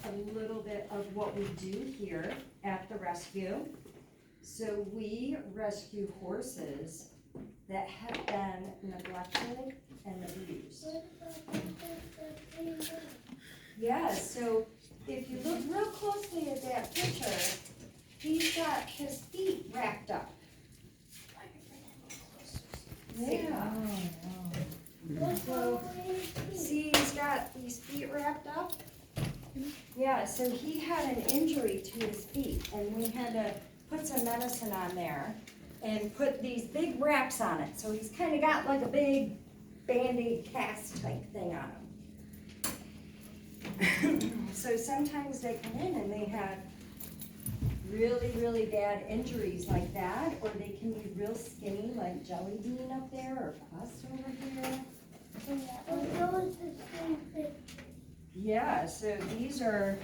a little bit of what we do here at the rescue. So we rescue horses that have been neglected and abused. Yeah, so if you look real closely at that picture, he's got his feet wrapped up. Yeah. So, see, he's got these feet wrapped up. Yeah, so he had an injury to his feet, and we had to put some medicine on there and put these big wraps on it. So he's kind of got like a big Band-Aid cast type thing on him. So sometimes they come in and they have really, really bad injuries like that, or they can be real skinny like Jelly Bean up there or Crust over here. Yeah, so these are,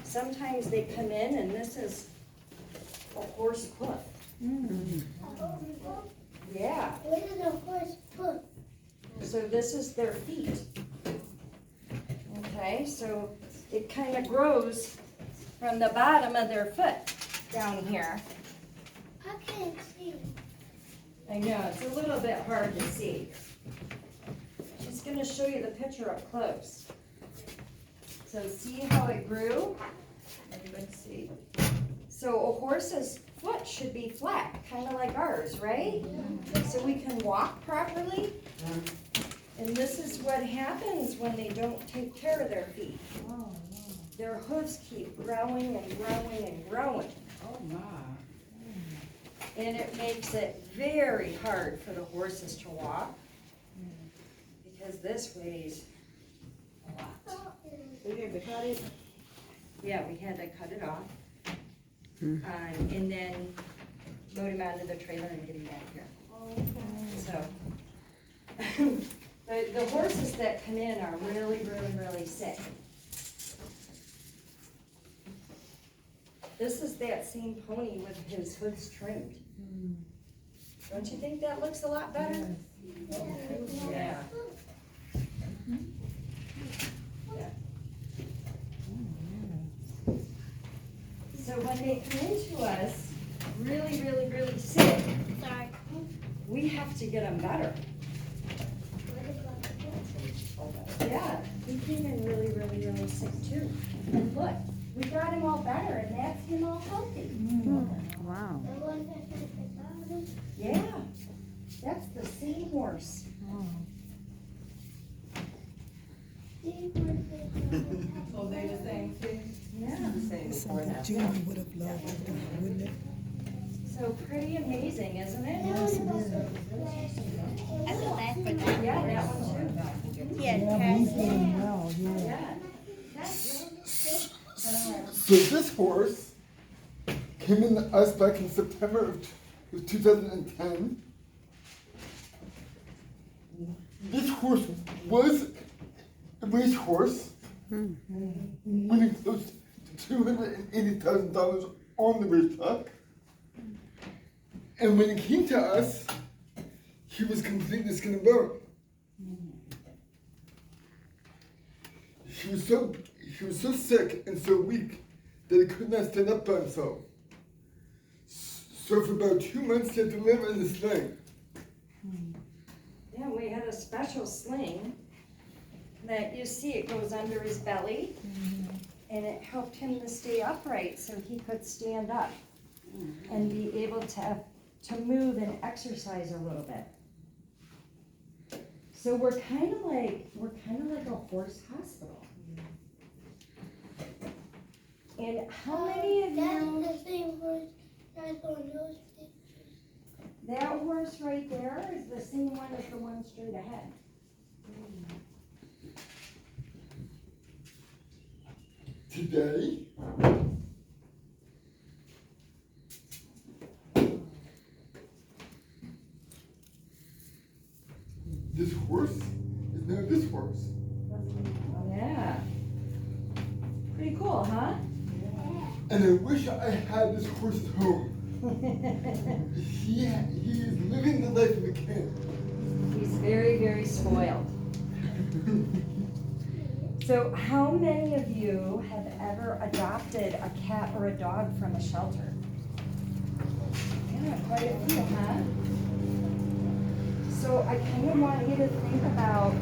sometimes they come in and this is a horse hoof. Yeah. What is a horse hoof? So this is their feet. Okay, so it kind of grows from the bottom of their foot down here. I can't see. I know, it's a little bit hard to see. She's going to show you the picture up close. So see how it grew? Everybody see? So a horse's foot should be flat, kind of like ours, right? So we can walk properly. And this is what happens when they don't take care of their feet. Their hooves keep growing and growing and growing. Oh my. And it makes it very hard for the horses to walk because this weighs a lot. We had to cut it. Yeah, we had to cut it off. And then load him onto the trailer and get him back here. So, the horses that come in are really, really, really sick. This is that same pony with his hooves trimmed. Don't you think that looks a lot better? Yeah. So when they come into us really, really, really sick, Sorry. we have to get them better. Yeah, he came in really, really, really sick too. And look, we got him all better and that's him all healthy. Wow. The one that has the bottom. Yeah, that's the same horse. So they the same thing? Yeah. Same before and after. Julie would have loved it, wouldn't it? So pretty amazing, isn't it? Yes, it is. I feel bad for that. Yeah, that one too. Yeah, Yeah, he's doing well, yeah. Yeah. So this horse came in to us back in September of 2010. This horse was a racehorse, winning close to $280,000 on the racetrack. And when he came to us, he was completely skin and bone. He was so sick and so weak that he could not stand up by himself. So for about 2 months he had to live in a sling. Yeah, we had a special sling that you see it goes under his belly and it helped him to stay upright so he could stand up and be able to move and exercise a little bit. So we're kind of like a horse hospital. And how many of you? That's the same horse that's on those pictures. That horse right there is the same one as the one straight ahead. Today, this horse is now this horse. Yeah. Pretty cool, huh? And I wish I had this horse at home. He is living the life of a king. He's very, very spoiled. So So how many of you have ever adopted a cat or a dog from a shelter? Yeah, quite a few, huh? So I kind of want you to think about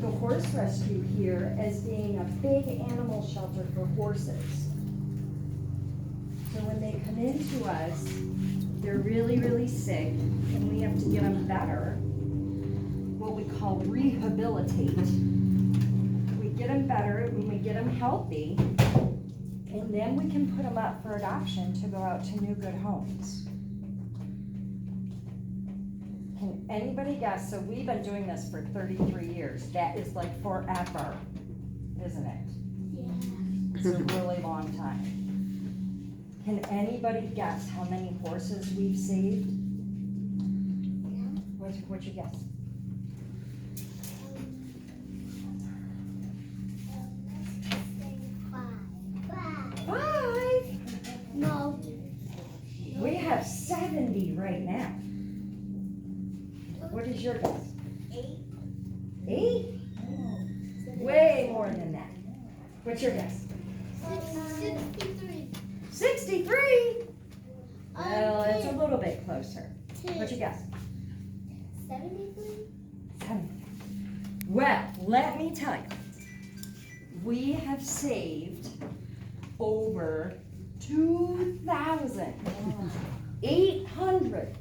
the horse rescue here as being a big animal shelter for horses. So when they come into us, they're really, really sick, and we have to get them better, what we call rehabilitate. We get them better, when we get them healthy, and then we can put them up for adoption to go out to new good homes. Can anybody guess? So we've been doing this for 33 years. That is like forever, isn't it? Yeah. It's a really long time. Can anybody guess how many horses we've saved? What'd you guess? Five? No. We have 70 right now. What is your guess? 8. 8? Way more than that. What's your guess? 63. 63? Well, it's a little bit closer. What's your guess? 73. 70. Well, let me tell you, we have saved over 2,800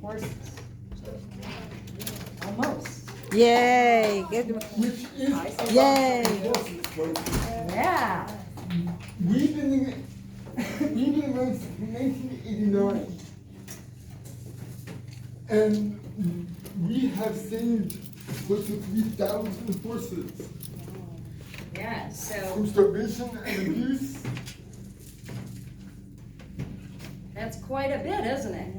horses. Almost. Yay. Good. Which is Yay. horses, folks. Yeah. We've been around since 1989. And we have saved close to 3,000 horses Yeah, so from starvation and abuse. that's quite a bit, isn't it?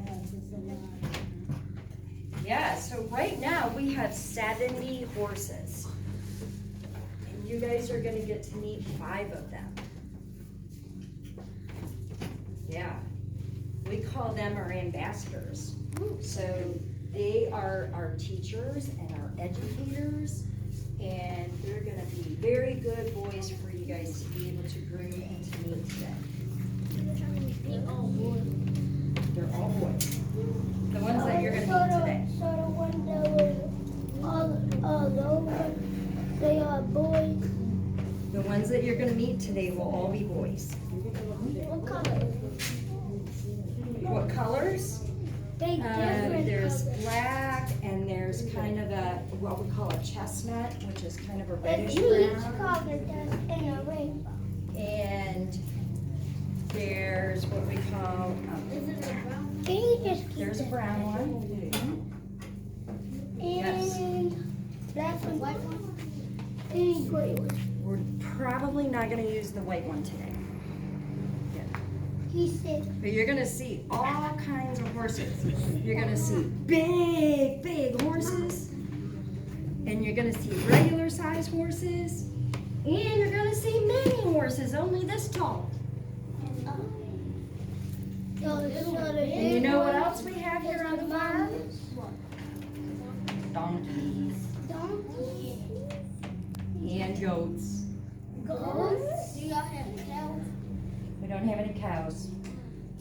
Yeah, so right now we have 70 horses. And you guys are gonna get to meet 5 of them. Yeah, we call them our ambassadors. So they are our teachers and our educators, and they're gonna be very good boys for you guys to be able to groom and to meet today. They're all boys. The ones that you're gonna meet today. So the ones that were all over, they are boys. The ones that you're gonna meet today will all be boys. What color? What colors? They different There's colors. black, and there's kind of a, what we call a chestnut, which is kind of a reddish Each brown. color that's in a rainbow. And there's what we call, Is it a brown? Can you just keep there's a it? brown one. Yes. And black one, white one, and gray one. We're probably not gonna use the white one today. He said, But you're gonna see all kinds of horses. You're gonna see big, big horses. And you're gonna see regular size horses. And you're gonna see mini horses, only this tall. And you know what else we have here on the farm? Donkeys Donkey. and goats. Goats. Do y'all have cows? We don't have any cows.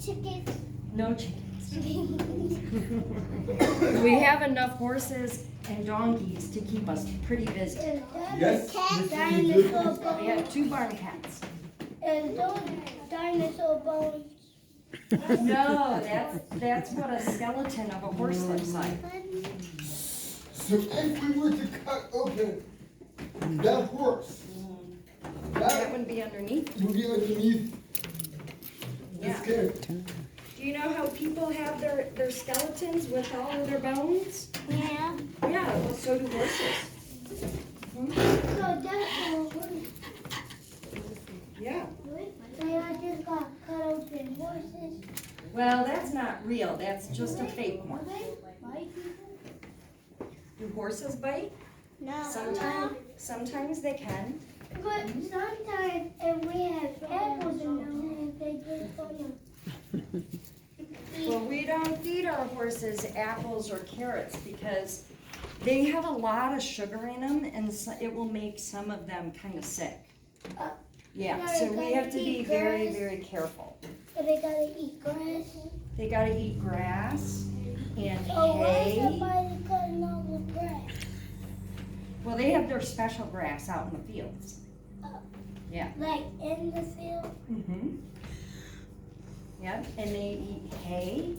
Chickens. No chickens. We have enough horses and donkeys to keep us pretty busy. Is that Yes, a cat? this is Dinosaur good. We bones. have 2 barn cats. And those dinosaur bones. No, that's what a skeleton of a horse looks like. So if we were to cut open that horse, That that would be underneath. would be underneath the Yeah. skin. Do you know how people have their skeletons with all of their bones? Yeah. Yeah, well, so do horses. So that's all. Yeah. So y'all just got cut open horses. Well, that's not real. That's just a fake one. Bite Do horses bite? No. Sometimes they can. But sometimes if we have apples in our hands, they just gonna. Well, we don't feed our horses apples or carrots because They have a lot of sugar in them, and so it will make some of them kind of sick. Yeah, so we have to be very, very careful. So they gotta eat grass. They gotta eat grass and So why is hay. somebody cutting all the grass? Well, they have their special grass out in the fields. Yeah. Like in the field? Mm-hmm. Yep, and they eat hay,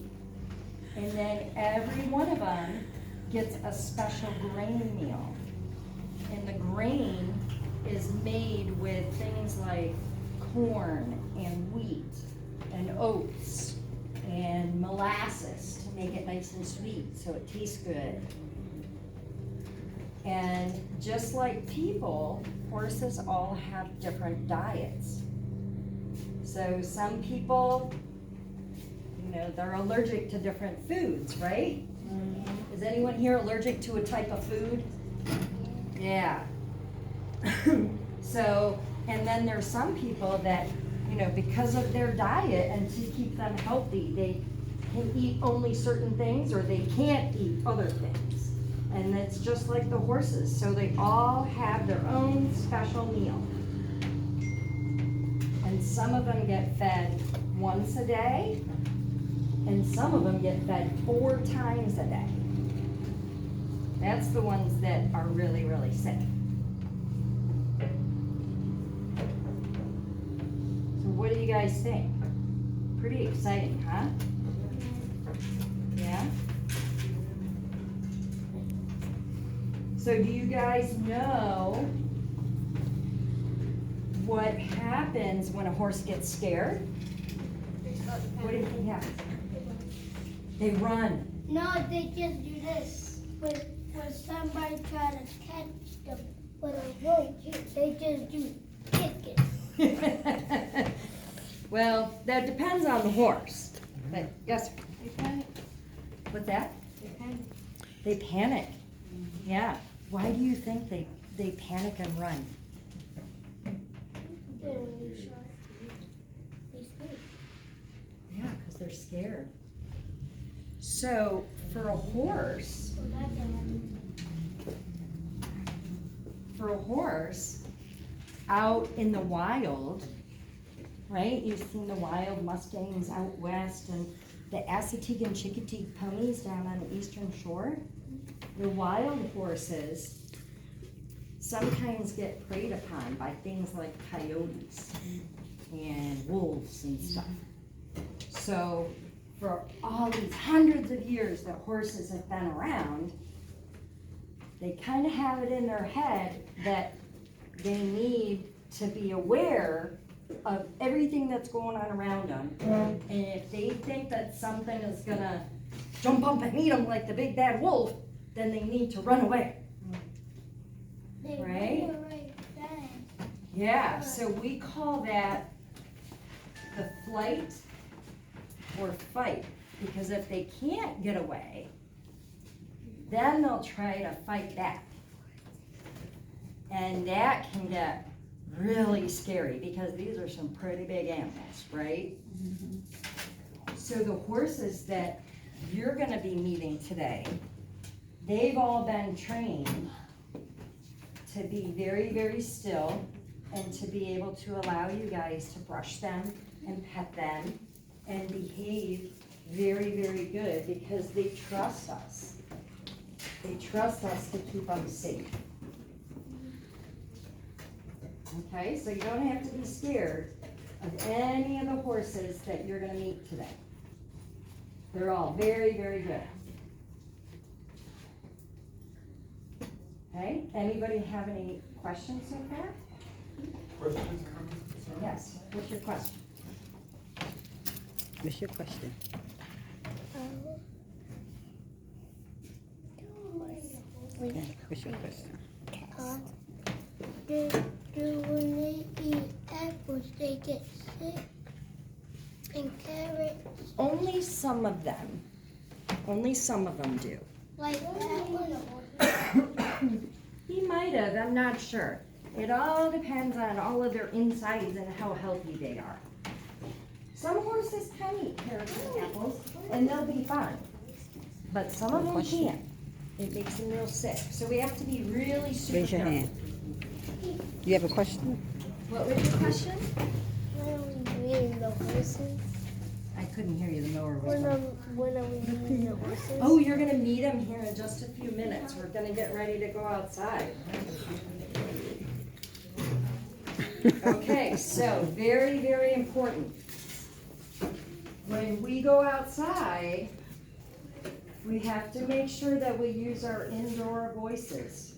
and then every one of them gets a special grain meal. And the grain is made with things like corn and wheat and oats and molasses to make it nice and sweet so it tastes good. And just like people, horses all have different diets. So some people, they're allergic to different foods, right? Is anyone here allergic to a type of food? Yeah. So, and then there's some people that, because of their diet and to keep them healthy, they can eat only certain things or they can't eat other things. And it's just like the horses. So they all have their own special meal. And some of them get fed once a day, and some of them get fed 4 times a day. That's the ones that are really, really sick. So what do you guys think? Pretty exciting, huh? Yeah? So do you guys know what happens when a horse gets scared? What do you think happens? They run. No, they just do this. When somebody try to catch them with a rope, they just do kick it. Well, that depends on the horse. But yes, They panic. what's that? They panic. They panic. Yeah. Why do you think they panic and run? Yeah, because they're scared. So for a horse, out in the wild, right? You've seen the wild Mustangs out west and the Assateague and Chickateague ponies down on the eastern shore. The wild horses sometimes get preyed upon by things like coyotes and wolves and stuff. So for all these hundreds of years that horses have been around, they kind of have it in their head that they need to be aware of everything that's going on around them. And if they think that something is gonna jump up and eat them like the big bad wolf, then they need to run away. They Right? run away fast. Yeah, so we call that the flight or fight, because if they can't get away, then they'll try to fight back. And that can get really scary because these are some pretty big animals, right? So the horses that you're gonna be meeting today, they've all been trained to be very, very still and to be able to allow you guys to brush them and pet them and behave very, very good because they trust us. They trust us to keep them safe. Okay, so you don't have to be scared of any of the horses that you're gonna meet today. They're all very, very good. Okay, anybody have any questions so far? Questions, comments, concerns? Yes, what's your question? What's your question? Yeah, what's your question? When they eat apples, they get sick? And carrots, Only some of them. Only some of them do. like apples? He might have, I'm not sure. It all depends on all of their insides and how healthy they are. Some horses can eat carrots and apples, and they'll be fine. But some of them can't. It makes them real sick. So we have to be really super Raise your careful. hand. You have a question? What was your question? When are we meeting the horses? I couldn't hear you, the mower was When on. when are we meeting the horses? Oh, you're gonna meet them here in just a few minutes. We're gonna get ready to go outside. Okay, so very, very important. When we go outside, we have to make sure that we use our indoor voices.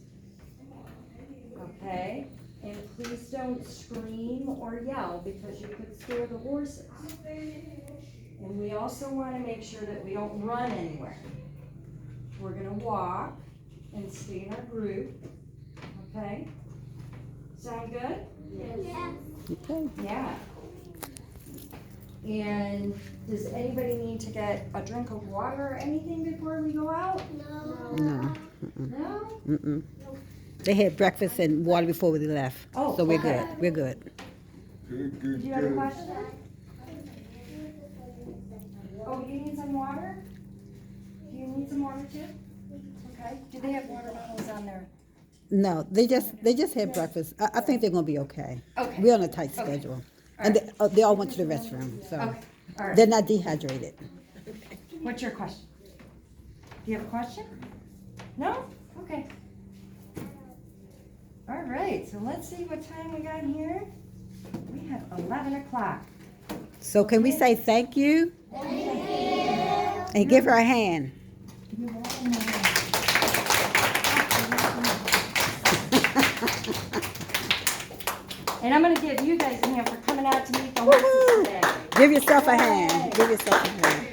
Okay? And please don't scream or yell because you could scare the horses. And we also want to make sure that we don't run anywhere. We're gonna walk and stay in our group, okay? Sound good? Yeah. Okay. Yeah. And does anybody need to get a drink of water or anything before we go out? No. No. No? Mm-mm. They had breakfast and water before we left. Oh, So we're okay. good. We're good. Good, Do good, you have a good. question? Oh, you need some water? Do you need some water too? Okay. Do they have water bottles on there? No, they just had breakfast. I think they're gonna be okay. Okay. We're on a tight Okay. schedule. And they all went to the restroom, so Okay, all right. they're not dehydrated. What's your question? Do you have a question? No? Okay. All right, so let's see what time we got here. We have 11 o'clock. So can we say thank you? And give her a hand. And I'm gonna give you guys a hand for coming out to meet the horses today. Give yourself a hand. Give yourself a hand.